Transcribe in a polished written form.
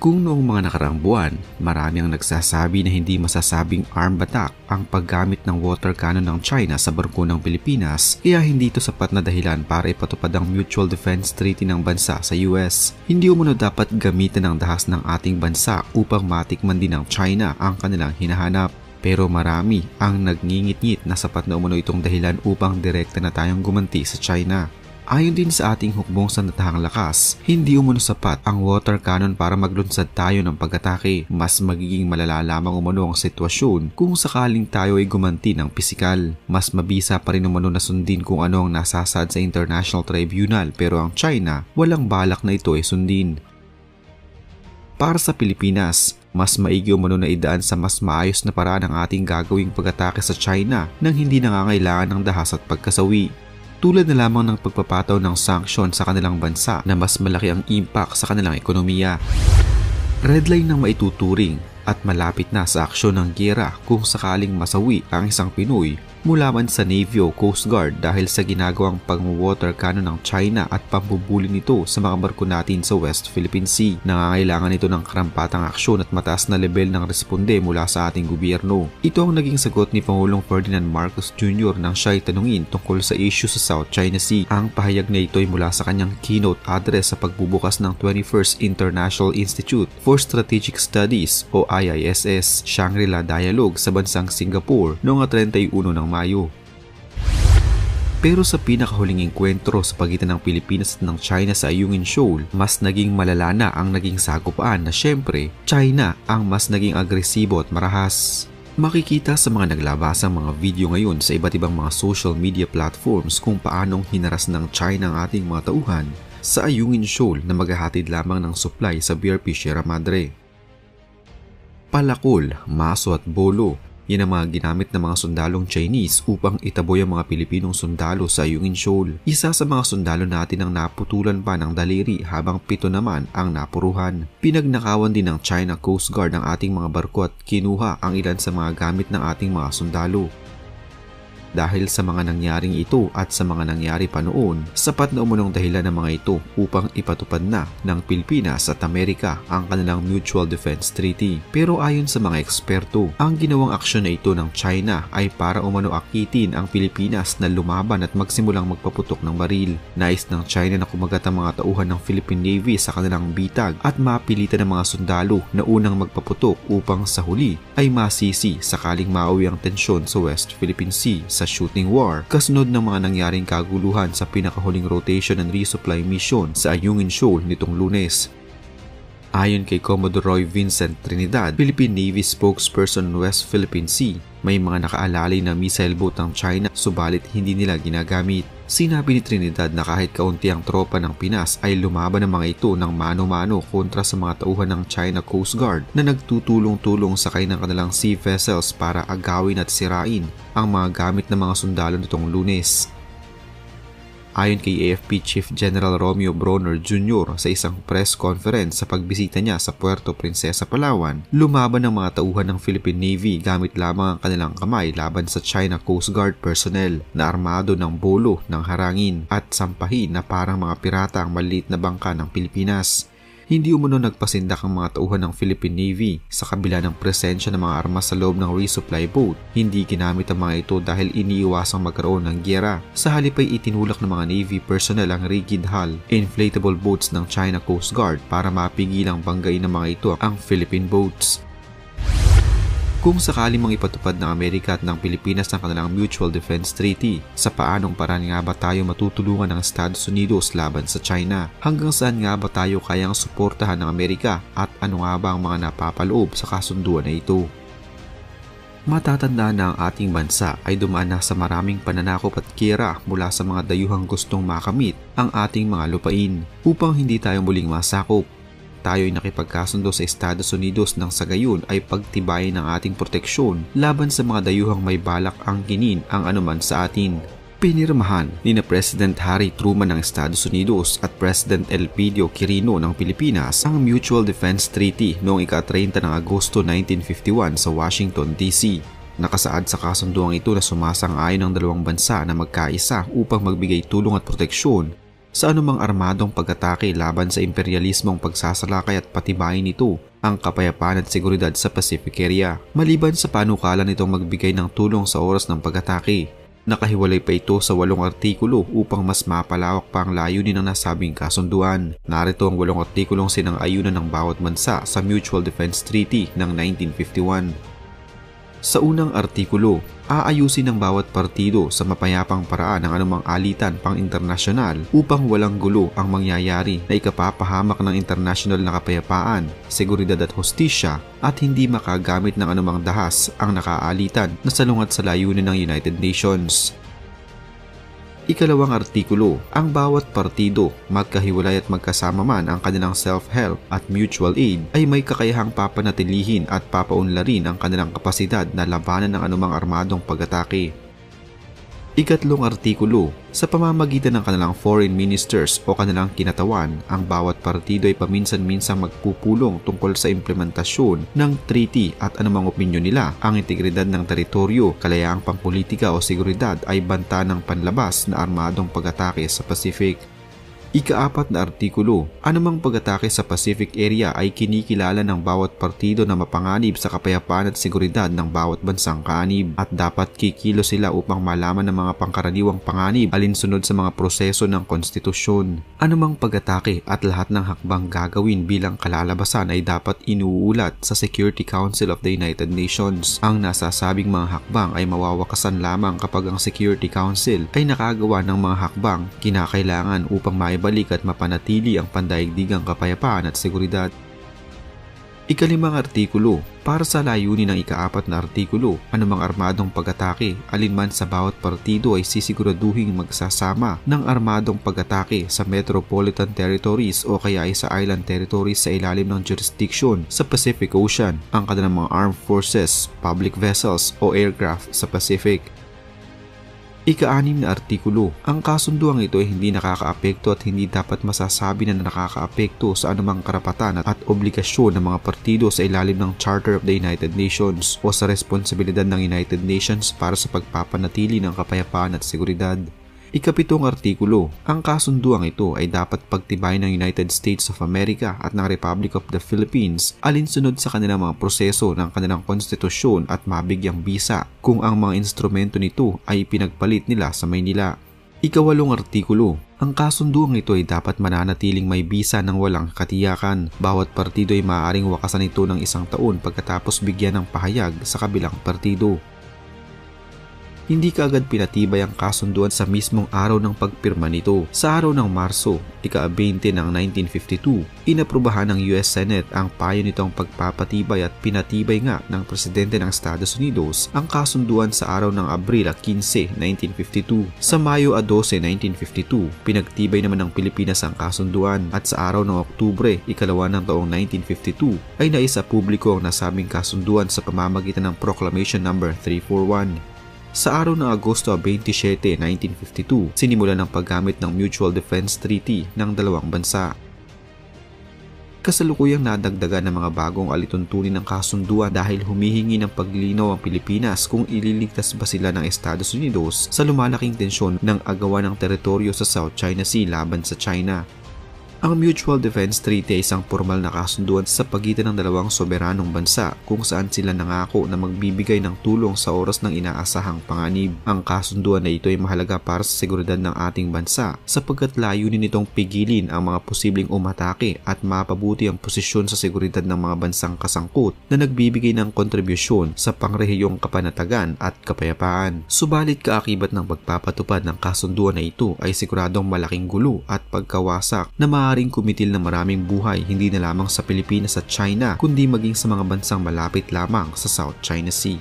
Kung noong mga nakaraang buwan, marami ang nagsasabi na hindi masasabing armed attack ang paggamit ng water cannon ng China sa barko ng Pilipinas, kaya hindi ito sapat na dahilan para ipatupad ang Mutual Defense Treaty ng bansa sa US. Hindi umano dapat gamitin ang dahas ng ating bansa upang matikman din ng China ang kanilang hinahanap. Pero marami ang nagngingit-ngit na sapat na umano itong dahilan upang direkta na tayong gumanti sa China. Ayon din sa ating hukbong sandatahang lakas, hindi umano sapat ang water cannon para maglunsad tayo ng pag-atake. Mas magiging malala lamang umano ang sitwasyon kung sakaling tayo ay gumanti ng pisikal. Mas mabisa pa rin umano na sundin kung ano ang nasasad sa International Tribunal, pero ang China walang balak na ito ay sundin. Para sa Pilipinas, mas maigi umano na idaan sa mas maayos na paraan ang ating gagawing pag-atake sa China nang hindi nangangailangan ng dahas at pagkasawi. Tulad na lamang ng pagpapataw ng sanksyon sa kanilang bansa na mas malaki ang impact sa kanilang ekonomiya. Redline ng maituturing at malapit na sa aksyon ng giyera kung sakaling masawi ang isang Pinoy mula man sa Navy o Coast Guard dahil sa ginagawang pang-water cannon ng China at pambubuli nito sa mga barko natin sa West Philippine Sea. Nangangailangan ito ng karampatang aksyon at mataas na level ng responde mula sa ating gobyerno. Ito ang naging sagot ni Pangulong Ferdinand Marcos Jr. nang siya'y tanungin tungkol sa issue sa South China Sea. Ang pahayag na ito ay mula sa kanyang keynote address sa pagbubukas ng 21st International Institute for Strategic Studies o IISS Shangri-La Dialogue sa bansang Singapore noong 31 ng Mayo. Pero sa pinakahuling engkwentro sa pagitan ng Pilipinas at ng China sa Ayungin Shoal, mas naging malala na ang naging sagupaan na syempre, China ang mas naging agresibo at marahas. Makikita sa mga naglabasang mga video ngayon sa iba't ibang mga social media platforms kung paanong hinaras ng China ang ating mga tauhan sa Ayungin Shoal na maghahatid lamang ng supply sa BRP Sierra Madre. Palakol, maso at bolo, yan ang mga ginamit ng mga sundalong Chinese upang itaboy ang mga Pilipinong sundalo sa Ayungin Shoal. Isa sa mga sundalo natin ang naputulan pa ng daliri habang 7 naman ang napuruhan. Pinagnakawan din ng China Coast Guard ang ating mga barko at kinuha ang ilan sa mga gamit ng ating mga sundalo. Dahil sa mga nangyaring ito at sa mga nangyari pa noon, sapat na umunong dahilan ng mga ito upang ipatupad na ng Pilipinas at Amerika ang kanilang Mutual Defense Treaty. Pero ayon sa mga eksperto, ang ginawang aksyon na ito ng China ay para umano akitin ang Pilipinas na lumaban at magsimulang magpaputok ng baril. Nais ng China na kumagat ang mga tauhan ng Philippine Navy sa kanilang bitag at mapilitan ng mga sundalo na unang magpaputok upang sa huli ay masisi sakaling mauwi ang tensyon sa West Philippine Sea sa shooting war kasunod ng mga nangyaring kaguluhan sa pinakahuling rotation and resupply mission sa Ayungin Shoal nitong Lunes. Ayon kay Commodore Roy Vincent Trinidad, Philippine Navy spokesperson West Philippine Sea, may mga nakaalalay na missile boat ng China subalit hindi nila ginagamit. Sinabi ni Trinidad na kahit kaunti ang tropa ng Pinas ay lumaban ng mga ito ng mano-mano kontra sa mga tauhan ng China Coast Guard na nagtutulong-tulong sakay ng kanilang sea vessels para agawin at sirain ang mga gamit ng mga sundalo nitong Lunes. Ayon kay AFP Chief General Romeo Bronner Jr. sa isang press conference sa pagbisita niya sa Puerto Princesa, Palawan, lumaban ang mga tauhan ng Philippine Navy gamit lamang ang kanilang kamay laban sa China Coast Guard personnel na armado ng bolo ng harangin at sampahin na parang mga pirata ang maliit na bangka ng Pilipinas. Hindi umano nagpasindak ang mga tauhan ng Philippine Navy sa kabila ng presensya ng mga armas sa loob ng resupply boat. Hindi ginamit ang mga ito dahil iniiwasang magkaroon ng giyera. Sa halip ay itinulak ng mga Navy personnel ang rigid hull, inflatable boats ng China Coast Guard para mapigilang banggain ng mga ito ang Philippine boats. Kung sakali mang ipatupad ng Amerika at ng Pilipinas ang kanilang Mutual Defense Treaty, sa paanong paraan nga ba tayo matutulungan ng Estados Unidos laban sa China? Hanggang saan nga ba tayo kayang suportahan ng Amerika at ano nga ba ang mga napapaloob sa kasunduan na ito? Matatandaan na ang ating bansa ay dumaan na sa maraming pananakop at giyera mula sa mga dayuhang gustong makamit ang ating mga lupain upang hindi tayo muling masakop. Tayo ay nakipagkasundo sa Estados Unidos nang sa gayon ay pagtibayin ng ating proteksyon laban sa mga dayuhang may balak angkinin ang anuman sa atin. Pinirmahan ni na President Harry Truman ng Estados Unidos at President Elpidio Quirino ng Pilipinas ang Mutual Defense Treaty noong ika-30 ng Agosto 1951 sa Washington, D.C. Nakasaad sa kasunduang ito na sumasang-ayon ang dalawang bansa na magkaisa upang magbigay tulong at proteksyon sa anumang armadong pag-atake laban sa imperialismong pagsasalakay at patibayin nito ang kapayapaan at seguridad sa Pacific area. Maliban sa panukalan nitong magbigay ng tulong sa oras ng pag-atake, nakahiwalay pa ito sa 8 artikulo upang mas mapalawak pa ang layunin ng nasabing kasunduan. Narito ang 8 artikulong sinang-ayunan ng bawat bansa sa Mutual Defense Treaty ng 1951. Sa unang artikulo, aayusin ng bawat partido sa mapayapang paraan ang anumang alitan pang-internasyonal upang walang gulo ang mangyayari na ikapapahamak ng internasyonal na kapayapaan, seguridad at hustisya at hindi makagamit ng anumang dahas ang nakaalitan na salungat sa layunin ng United Nations. Ikalawang artikulo, ang bawat partido, magkahiwalay at magkasama man ang kanilang self-help at mutual aid ay may kakayahang papanatilihin at papaunlarin ang kanilang kapasidad na labanan ng anumang armadong pag-atake. Ikatlong artikulo, sa pamamagitan ng kanilang foreign ministers o kanilang kinatawan, ang bawat partido ay paminsan-minsang magpupulong tungkol sa implementasyon ng treaty at anumang opinyon nila. Ang integridad ng teritoryo, kalayaang pampolitika o seguridad ay banta ng panlabas na armadong pag-atake sa Pacific. Ika-4 na artikulo, anumang pag-atake sa Pacific area ay kinikilala ng bawat partido na mapanganib sa kapayapaan at seguridad ng bawat bansang kaanib at dapat kikilo sila upang malaman ng mga pangkaraniwang panganib alinsunod sa mga proseso ng konstitusyon. Anumang pag-atake at lahat ng hakbang gagawin bilang kalalabasan ay dapat inuulat sa Security Council of the United Nations. Ang nasasabing mga hakbang ay mawawakasan lamang kapag ang Security Council ay nakagawa ng mga hakbang kinakailangan upang maibalik at mapanatili ang pandaigdigang kapayapaan at seguridad. Ika-5 artikulo, para sa layunin ng ika-4 na artikulo, anumang armadong pag-atake, alinman sa bawat partido ay sisiguraduhing magsasama ng armadong pag-atake sa metropolitan territories o kaya ay sa island territories sa ilalim ng jurisdiction sa Pacific Ocean, ang kanilang mga armed forces, public vessels o aircraft sa Pacific. Ika-6 na artikulo, ang kasunduang ito ay hindi nakakaapekto at hindi dapat masasabi na nakakaapekto sa anumang karapatan at obligasyon ng mga partido sa ilalim ng Charter of the United Nations o sa responsibilidad ng United Nations para sa pagpapanatili ng kapayapaan at seguridad. Ika-7 artikulo, ang kasunduang ito ay dapat pagtibayin ng United States of America at ng Republic of the Philippines alinsunod sa kanilang mga proseso ng kanilang konstitusyon at mabigyang bisa kung ang mga instrumento nito ay pinagpalit nila sa Maynila. Ika-8 artikulo, ang kasunduang ito ay dapat mananatiling may bisa ng walang katiyakan. Bawat partido ay maaaring wakasan ito ng 1 taon pagkatapos bigyan ng pahayag sa kabilang partido. Hindi kaagad pinatibay ang kasunduan sa mismong araw ng pagpirma nito. Sa araw ng Marso, ika-20 ng 1952, inaprubahan ng US Senate ang payo nitong pagpapatibay at pinatibay nga ng Presidente ng Estados Unidos ang kasunduan sa araw ng Abril 15, 1952. Sa Mayo 12, 1952, pinagtibay naman ng Pilipinas ang kasunduan at sa araw ng Oktubre, ika-2 ng taong 1952, ay naisa publiko ang nasabing kasunduan sa pamamagitan ng Proclamation No. 341. Sa araw ng Agosto 27, 1952, sinimulan ang paggamit ng Mutual Defense Treaty ng dalawang bansa. Kasalukuyang nadagdagan ng mga bagong alituntunin ng kasunduan dahil humihingi ng paglinaw ang Pilipinas kung ililigtas ba sila ng Estados Unidos sa lumalaking tensyon ng agawan ng teritoryo sa South China Sea laban sa China. Ang Mutual Defense Treaty ay isang formal na kasunduan sa pagitan ng dalawang soberanong bansa kung saan sila nangako na magbibigay ng tulong sa oras ng inaasahang panganib. Ang kasunduan na ito ay mahalaga para sa seguridad ng ating bansa sapagkat layunin nitong pigilin ang mga posibleng umatake at mapabuti ang posisyon sa seguridad ng mga bansang kasangkot na nagbibigay ng kontribusyon sa pangrehiyong kapanatagan at kapayapaan. Subalit kaakibat ng pagpapatupad ng kasunduan na ito ay siguradong malaking gulo at pagkawasak na maaaring kumitil ng maraming buhay hindi na lamang sa Pilipinas at China kundi maging sa mga bansang malapit lamang sa South China Sea.